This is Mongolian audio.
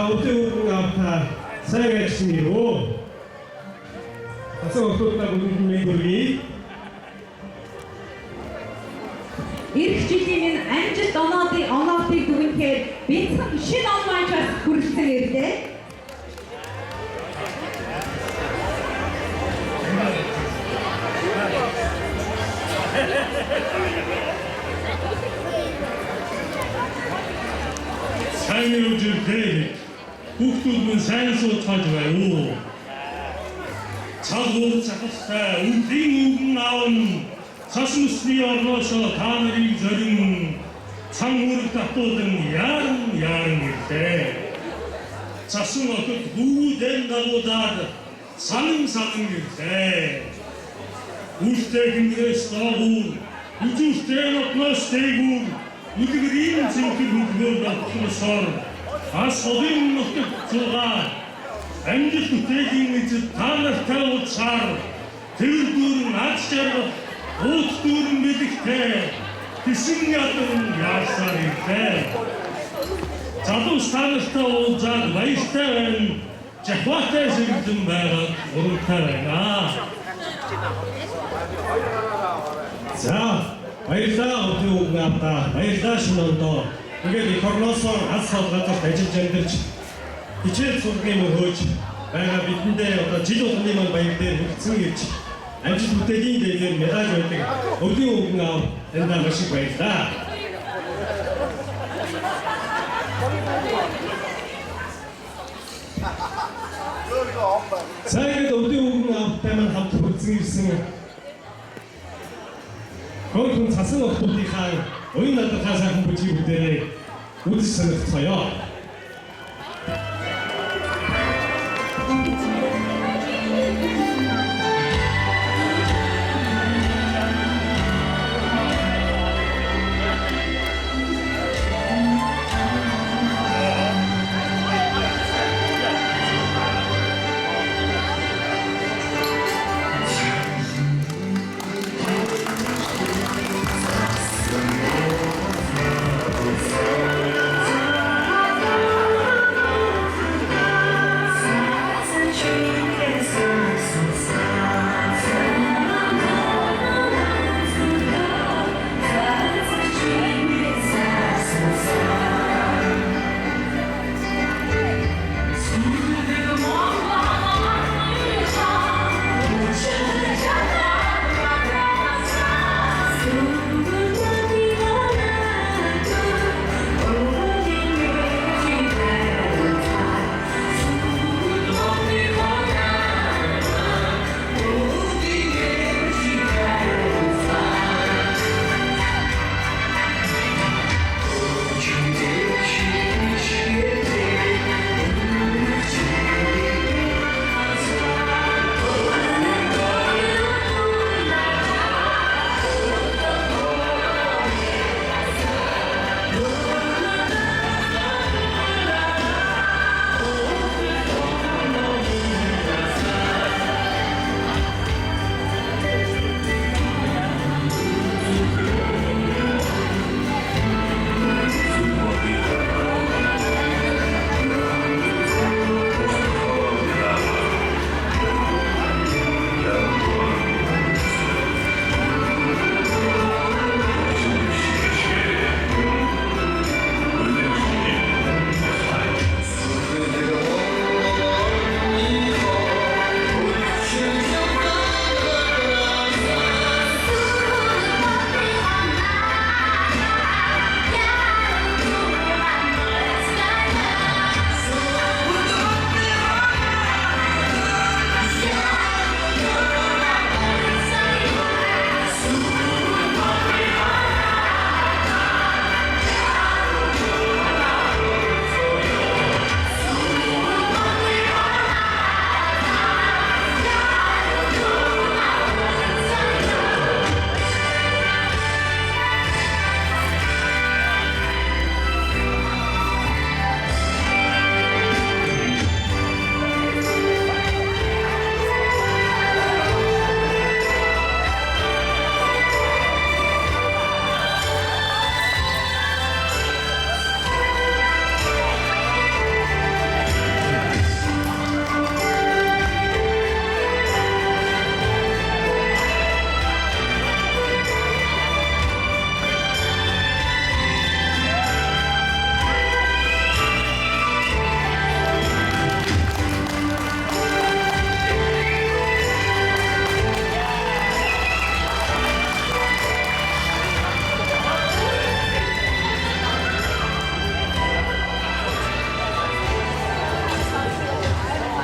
За өдөө авта сайн ажилласан юу? Асан октоудаа бүгд хүргэе. Ирэх жилийн энэ амжилт оноотыг дүгнэхээр бяцхан шинэ онлайнчаас хүрэлцэн ирлээ. Сайн үжилтэй хүүхдүүд минь сайн суучаад байна уу? Цаг хугацаатай үндийн үгэн аавн цас нүсний орноосоо та нарыг зорин цан хүрэг татуулан яаран ирлээ. Цасан отод хүүдэн дагуудаад санан ирлээ. Үлтэй хингээс доогуур, үзүүртэй нотноос дээгүүр, үлгэрийн зинхэр хөлгөөр батласаар ас холын нутагт зугаа амжилт бүтээхийн эзэд та нартай уулзсаар тэр дүүрэн аз жаргал ууц дүүрэн бэлэгтэй тэсэн ядан яарсаар ирлээ. Залуус та нартай уулзаад баяртай байна. Жахваатай сэргэлэн байгаад урамтай байна. За баярлалаа өдөө үгэн авта. Баярлалаа шинэ ондоо. Ингээд их орносоор аз салгатарт ажиллаж амьдарч хичээл сургын мөрөөж байгаа бидэндээ одоо жил болгоны маань баяр дээр хүрсэн гэж амжилт бүтээлийн дээгүүр медаль байдаг өдөө үгэн аав эндаа маш их баярлалаа. Сайхан өдөө үгэн аавтай маань хамт хүрсэн ирсэн Гол хүн цасан охтуудынхаа уян надрахаа сайхан бүжиг бүдээрээ үзэж сонирхцгоё.